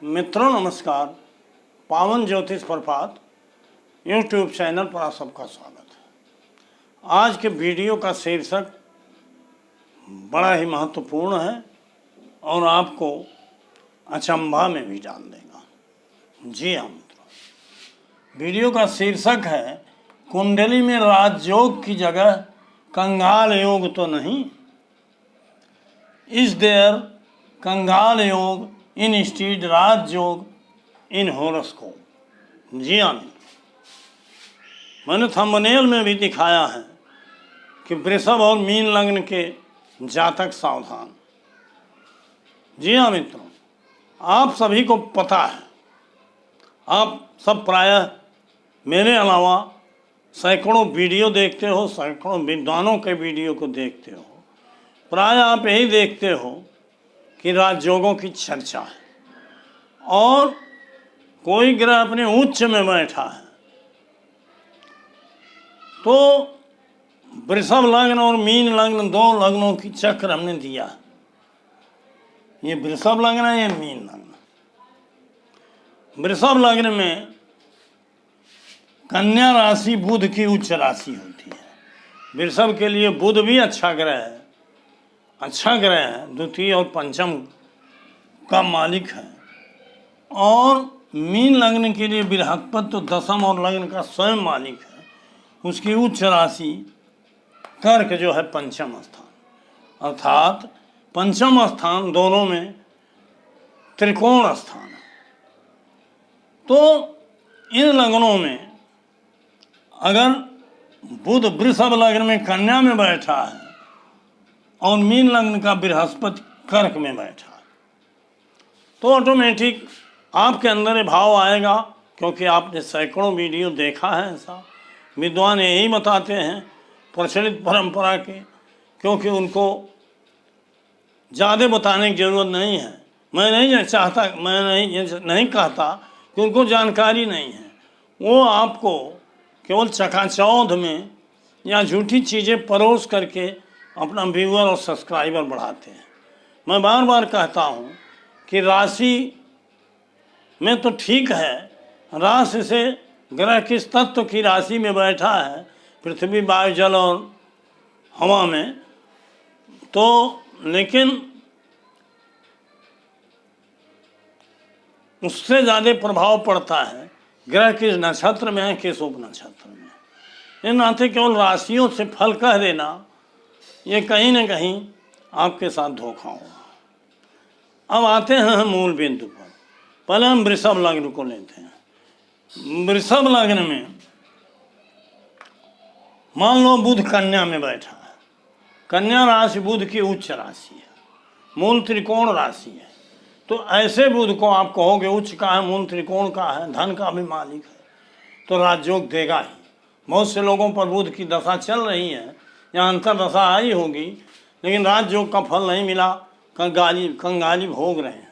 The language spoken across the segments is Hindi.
मित्रों नमस्कार। पावन ज्योतिष प्रभात यूट्यूब चैनल पर आप सबका स्वागत है। आज के वीडियो का शीर्षक बड़ा ही महत्वपूर्ण है और आपको अचंभा में भी डाल देगा। जी हाँ मित्रों, वीडियो का शीर्षक है कुंडली में राजयोग की जगह कंगाल योग तो नहीं। इज देयर कंगाल योग इन स्टीड राजयोग इन होरोस्कोप। जी हाँ, मैंने थंबनेल में भी दिखाया है कि वृषभ और मीन लग्न के जातक सावधान। जी हाँ मित्रों, आप सभी को पता है, आप सब प्रायः मेरे अलावा सैकड़ों वीडियो देखते हो, सैकड़ों विद्वानों के वीडियो को देखते हो। प्रायः आप यही देखते हो कि राजयोगों की चर्चा है और कोई ग्रह अपने उच्च में बैठा है तो वृषभ लग्न और मीन लग्न दो लग्नों की चक्र हमने दिया। ये वृषभ लग्न है, ये मीन लग्न। वृषभ लग्न में कन्या राशि बुध की उच्च राशि होती है। वृषभ के लिए बुध भी अच्छा ग्रह है, द्वितीय और पंचम का मालिक है। और मीन लग्न के लिए बृहस्पति तो दशम और लग्न का स्वयं मालिक है। उसकी उच्च राशि कर्क जो है पंचम स्थान, अर्थात पंचम स्थान दोनों में त्रिकोण स्थान है। तो इन लग्नों में अगर बुध वृषभ लग्न में कन्या में बैठा है और मीन लग्न का बृहस्पति कर्क में बैठा है तो ऑटोमेटिक आपके अंदर ये भाव आएगा, क्योंकि आपने सैकड़ों वीडियो देखा है। ऐसा विद्वान यही बताते हैं प्रचलित परंपरा के, क्योंकि उनको ज़्यादा बताने की ज़रूरत नहीं है। मैं नहीं कहता कि उनको जानकारी नहीं है। वो आपको केवल चकाचौंध में या झूठी चीज़ें परोस करके अपना व्यूअर और सब्सक्राइबर बढ़ाते हैं। मैं बार बार कहता हूँ कि राशि में तो ठीक है, राशि से ग्रह किस तत्व की राशि में बैठा है, पृथ्वी वायु जल और हवा में, तो लेकिन उससे ज़्यादा प्रभाव पड़ता है ग्रह किस नक्षत्र में है, किस उप नक्षत्र में। इन नाते केवल राशियों से फल कह देना ये कहीं न कहीं आपके साथ धोखा होगा। अब आते हैं हम मूल बिंदु पर। पहले हम वृषभ लग्न को लेते हैं। वृषभ लग्न में मान लो बुध कन्या में बैठा है। कन्या राशि बुध की उच्च राशि है, मूल त्रिकोण राशि है। तो ऐसे बुध को आप कहोगे उच्च का है, मूल त्रिकोण का है, धन का भी मालिक है, तो राजयोग देगा ही। बहुत से लोगों पर बुध की दशा चल रही है या अंतर दशा आई होगी, लेकिन राजयोग का फल नहीं मिला, कंगाली भोग रहे हैं।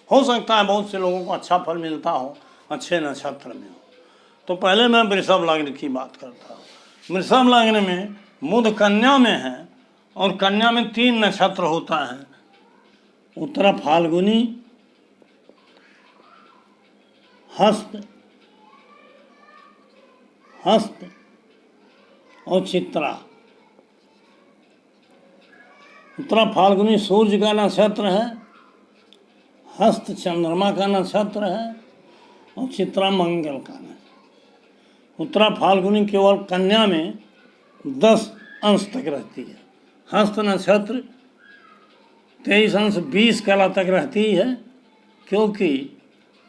हो सकता है बहुत से लोगों को अच्छा फल मिलता हो, अच्छे नक्षत्र में हो। तो पहले मैं वृषभ लग्न की बात करता हूँ। वृषभ लग्न में बुध कन्या में है और कन्या में 3 नक्षत्र होता है, उत्तरा फाल्गुनी, हस्त और चित्रा। उत्तरा फाल्गुनी सूर्य का नक्षत्र है, हस्त चंद्रमा का नक्षत्र है और चित्रा मंगल का नक्षत्र। उत्तरा फाल्गुनी केवल कन्या में 10 अंश तक रहती है। हस्त नक्षत्र 23 अंश 20 कला तक रहती है, क्योंकि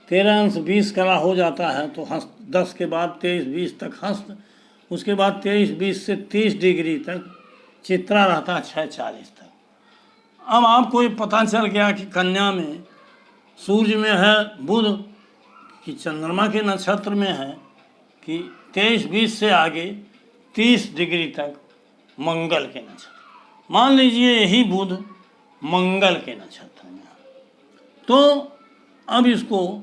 13 अंश 20 कला हो जाता है तो हस्त 10 के बाद 23-20 तक हस्त, उसके बाद 23-20 से 30 डिग्री तक चित्रा रहता है 6-40 तक। अब आपको ये पता चल गया कि कन्या में सूर्य में है बुध, कि चंद्रमा के नक्षत्र में है, कि 23-20 से आगे 30 डिग्री तक मंगल के नक्षत्र। मान लीजिए यही बुध मंगल के नक्षत्र में है, तो अब इसको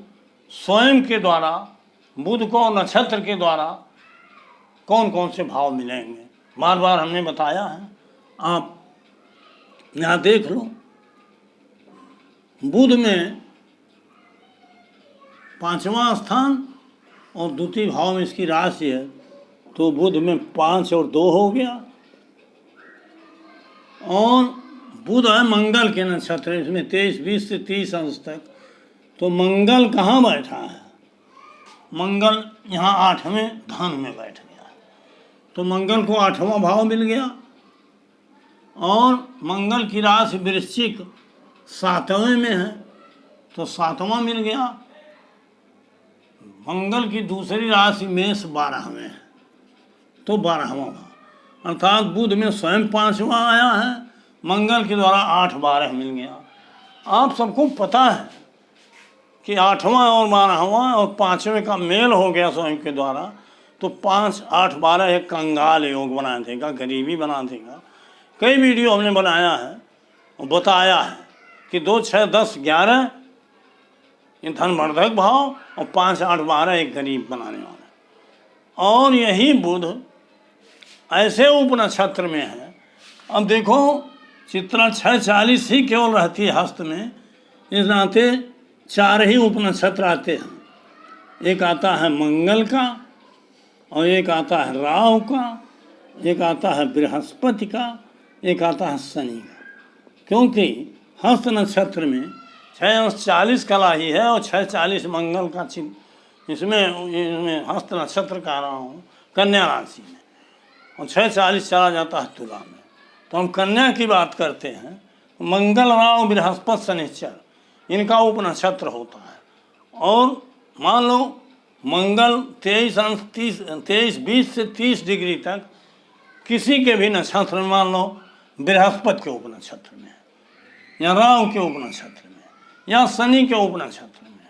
स्वयं के द्वारा बुध को नक्षत्र के द्वारा कौन कौन से भाव मिलेंगे, बार बार हमने बताया है। आप यहाँ देख लो, बुध में 5वां स्थान और द्वितीय भाव में इसकी राशि है, तो बुध में 5 और 2 हो गया। और बुध है मंगल के नक्षत्र, इसमें 23-20 से 30 अंश तक। तो मंगल कहाँ बैठा है? मंगल यहाँ 8वें धन में बैठ गया, तो मंगल को 8वां भाव मिल गया। और मंगल की राशि वृश्चिक 7वें में है, तो 7वां मिल गया। मंगल की दूसरी राशि मेष 12वें है, तो 12वां भाव, अर्थात बुध में स्वयं 5वां आया है, मंगल के द्वारा 8-12 मिल गया। आप सबको पता है कि 8वां और 12वां और 5वें का मेल हो गया स्वयं के द्वारा, तो 5, 8, 12 एक कंगाल योग बना देगा, गरीबी बना देगा। कई वीडियो हमने बनाया है और बताया है कि 2, 6, 10, 11 ये धनवर्धक भाव और 5, 8, 12 एक गरीब बनाने वाला। और यही बुध ऐसे उपनक्षत्र में है। अब देखो चित्रा 6:40 ही केवल रहती है हस्त में, इस नाते 4 ही उपनक्षत्र आते हैं। एक आता है मंगल का, और एक आता है राहु का, एक आता है बृहस्पति का, एक आता है शनि का। क्योंकि हस्त नक्षत्र में 6:40 कला ही है और 6:40 मंगल का चिन्ह इसमें हस्त नक्षत्र कह रहा हूँ कन्या राशि में, और 6:40 चला जाता है तुला में। तो हम कन्या की बात करते हैं, मंगल राहु बृहस्पति शनिश्चर इनका उपनक्षत्र होता है। और मान लो मंगल 23-20 से 30 डिग्री तक किसी के भी नक्षत्र में, मान लो बृहस्पति के उपनक्षत्र में, या राहु के उपनक्षत्र में, या शनि के उपनक्षत्र में,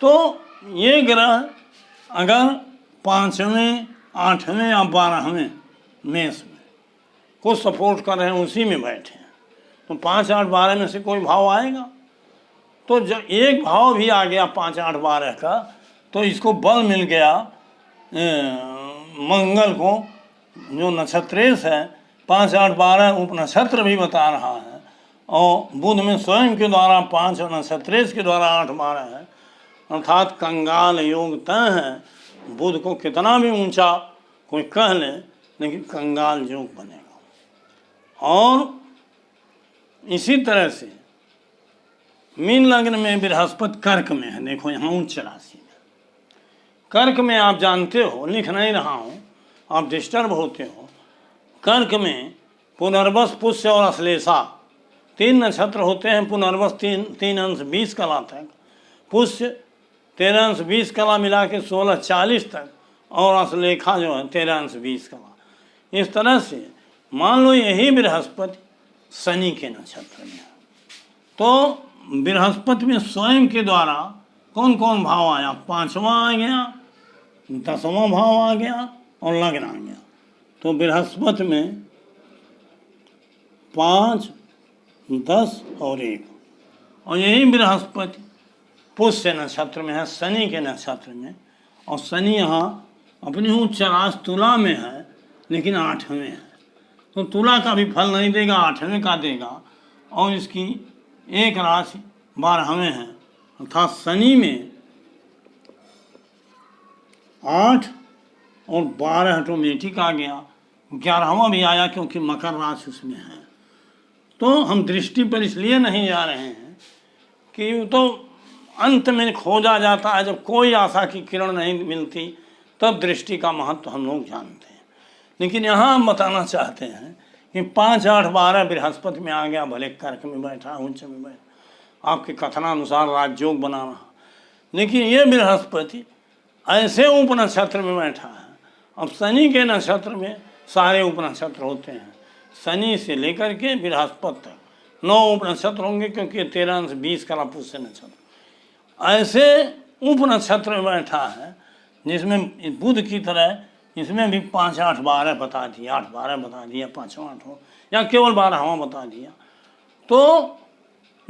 तो ये ग्रह अगर 5वें, 8वें या 12वें मेष में को सपोर्ट कर रहे हैं, उसी में बैठे हैं, तो 5, 8, 12 में से कोई भाव आएगा। तो जब एक भाव भी आ गया 5, 8, 12 का, तो इसको बल मिल गया मंगल को, जो नक्षत्रेश है 5, 8, 12 उपनक्षत्र भी बता रहा है, और बुध में स्वयं के द्वारा 5 और नक्षत्रेश के द्वारा 8, 12 है, अर्थात कंगाल योग तय है। बुध को कितना भी ऊंचा कोई कह ले, लेकिन कंगाल योग बनेगा। और इसी तरह से मीन लग्न में बृहस्पति कर्क में है, देखो यहाँ उच्च राशि में। कर्क में आप जानते हो, लिख नहीं रहा हूँ, आप डिस्टर्ब होते हो। कर्क में पुनर्वस, पुष्य और अश्लेषा 3 नक्षत्र होते हैं। पुनर्वस 3 अंश 20 कला तक, पुष्य 13 अंश 20 कला मिला के 16-40 तक, और अश्लेषा जो है 13 अंश 20 कला। इस तरह से मान लो यही बृहस्पति शनि के नक्षत्र में है, तो बृहस्पति में स्वयं के द्वारा कौन कौन भाव आया? 5वां आ गया, 10वां भाव आ गया और लग्न आ गया। तो बृहस्पति में 5, 10 और 1, और यही बृहस्पति पुष्य नक्षत्र में है, शनि के नक्षत्र में। और शनि यहाँ अपनी उच्च राशि तुला में है, लेकिन 8वें है, तो तुला का भी फल नहीं देगा, 8वें का देगा। और इसकी एक राशि 12वें है, अर्थात शनि में 8 और 12 ऑटोमेटिक आ गया, 11वां भी आया क्योंकि मकर राशि उसमें है। तो हम दृष्टि पर इसलिए नहीं जा रहे हैं कि तो अंत में खोजा जाता है, जब कोई आशा की किरण नहीं मिलती तब दृष्टि का महत्व हम लोग जानते हैं। लेकिन यहाँ हम बताना चाहते हैं कि 5, 8, 12 बृहस्पति में आ गया, भले कर्क में बैठा, उच्च में बैठा, आपके कथनानुसार राजयोग बना रहा, लेकिन ये बृहस्पति ऐसे उपनक्षत्र में बैठा है। अब शनि के नक्षत्र में सारे उपनक्षत्र होते हैं, शनि से लेकर के बृहस्पति तक 9 उपनक्षत्र होंगे, क्योंकि 13 अंश 20 कला पुष्य नक्षत्र ऐसे उपनक्षत्र में बैठा है, जिसमें बुध की तरह इसमें भी 5, 8, 12 बता दिया, 8, 12 बता दिया, 5वां 8वां या केवल 12वां बता दिया। तो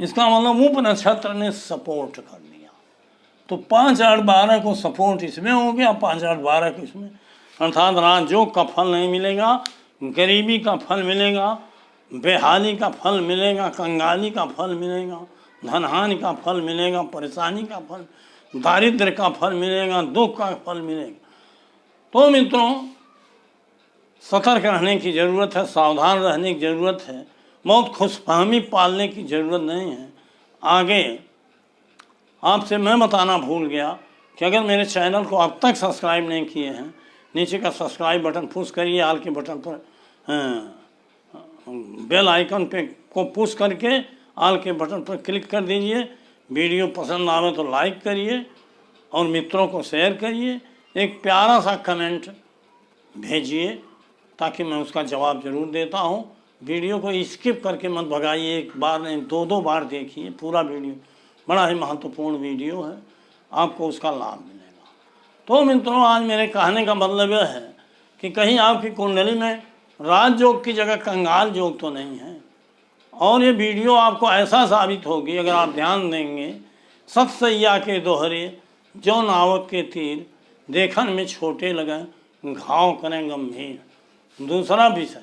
इसका मतलब उपनक्षत्र ने सपोर्ट कर दिया। तो 5, 8, 12 को सपोर्ट इसमें हो गया, 5, 8, 12 को इसमें, अर्थात राजयोग का फल नहीं मिलेगा, गरीबी का फल मिलेगा, बेहाली का फल मिलेगा, कंगाली का फल मिलेगा, धनहानि का फल मिलेगा, परेशानी का फल, दारिद्र्य का फल मिलेगा, दुख का फल मिलेगा। तो मित्रों, सतर्क रहने की ज़रूरत है, सावधान रहने की ज़रूरत है, बहुत खुशफहमी पालने की ज़रूरत नहीं है। आगे आपसे मैं बताना भूल गया कि अगर मेरे चैनल को अब तक सब्सक्राइब नहीं किए हैं, नीचे का सब्सक्राइब बटन पुश करिए, आल के बटन पर बेल आइकन पे को पुश करके आल के बटन पर क्लिक कर दीजिए। वीडियो पसंद आवे तो लाइक करिए और मित्रों को शेयर करिए। एक प्यारा सा कमेंट भेजिए ताकि मैं उसका जवाब ज़रूर देता हूँ। वीडियो को स्किप करके मत भगाइए, एक बार नहीं 2-2 बार देखिए पूरा वीडियो, बड़ा ही महत्वपूर्ण वीडियो है, आपको उसका लाभ मिलेगा। तो मित्रों, आज मेरे कहने का मतलब यह है कि कहीं आपकी कुंडली में राजयोग की जगह कंगाल योग तो नहीं है। और ये वीडियो आपको ऐसा साबित होगी अगर आप ध्यान देंगे। सतसैया के दोहरे जो नावक के तीर, देखन में छोटे लगे घाव करें गंभीर। दूसरा विषय,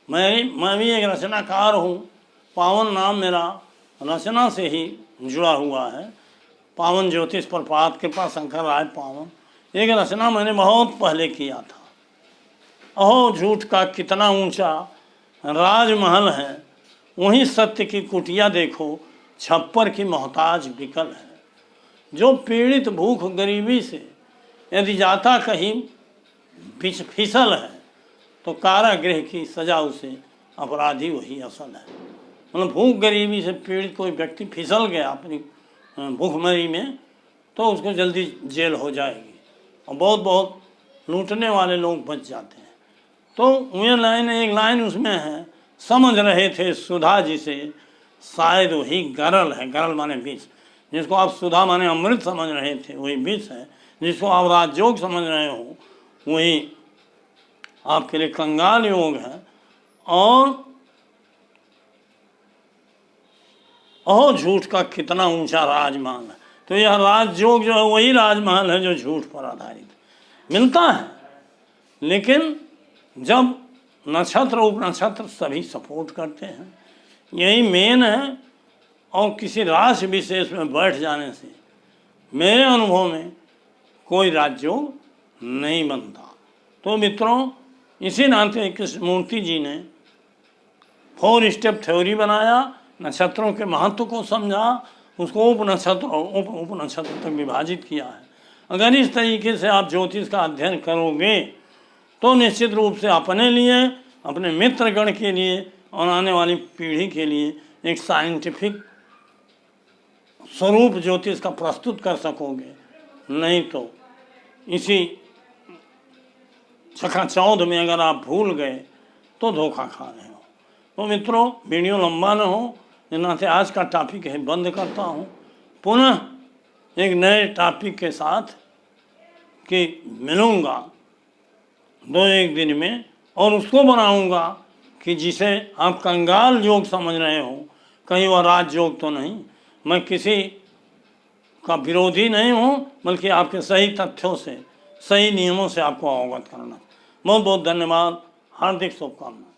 मैं भी एक रचनाकार हूँ। पावन नाम मेरा रचना से ही जुड़ा हुआ है। पावन ज्योतिष प्रपात कृपा शंकर राय पावन, एक रचना मैंने बहुत पहले किया था। अहो झूठ का कितना ऊंचा राजमहल है, वहीं सत्य की कुटिया देखो, छप्पर की मोहताज विकल है। जो पीड़ित भूख गरीबी से यदि जाता कहीं फिसल है, तो कारागृह की सजा उसे अपराधी वही असल है। मतलब भूख गरीबी से पीड़ित कोई व्यक्ति फिसल गया अपनी भूखमरी में, तो उसको जल्दी जेल हो जाएगी और बहुत बहुत लूटने वाले लोग बच जाते हैं। तो ये लाइन, एक लाइन उसमें है, समझ रहे थे सुधा जिसे, शायद वही गरल है। गरल माने विष, जिसको आप सुधा माने अमृत समझ रहे थे वही विष है। जिसको आप राजयोग समझ रहे हो वही आपके लिए कंगाल योग है। और अहो झूठ का कितना ऊंचा राजमहल है, तो यह राजयोग जो है वही राजमहल है जो झूठ पर आधारित मिलता है। लेकिन जब नक्षत्र उपनक्षत्र सभी सपोर्ट करते हैं, यही मेन है। और किसी राशि विशेष में बैठ जाने से मेरे अनुभव में कोई राजयोग नहीं बनता। तो मित्रों, इसी नाते कृष्णमूर्ति जी ने 4 स्टेप थ्योरी बनाया, नक्षत्रों के महत्व को समझा, उसको उपनक्षत्र तक विभाजित किया है। अगर इस तरीके से आप ज्योतिष का अध्ययन करोगे तो निश्चित रूप से अपने लिए, अपने मित्रगण के लिए और आने वाली पीढ़ी के लिए एक साइंटिफिक स्वरूप ज्योतिष का प्रस्तुत कर सकोगे। नहीं तो इसी चकाचौंध में अगर आप भूल गए तो धोखा खा रहे हो। तो मित्रों, वीडियो लंबा न हो, नाते आज का टॉपिक है बंद करता हूँ। पुनः एक नए टॉपिक के साथ कि मिलूँगा 2-1 दिन में, और उसको बनाऊँगा कि जिसे आप कंगाल योग समझ रहे हो, कहीं वह राजयोग तो नहीं। मैं किसी का विरोधी नहीं हूँ, बल्कि आपके सही तथ्यों से, सही नियमों से आपको अवगत करना। बहुत बहुत धन्यवाद, हार्दिक शुभकामनाएं।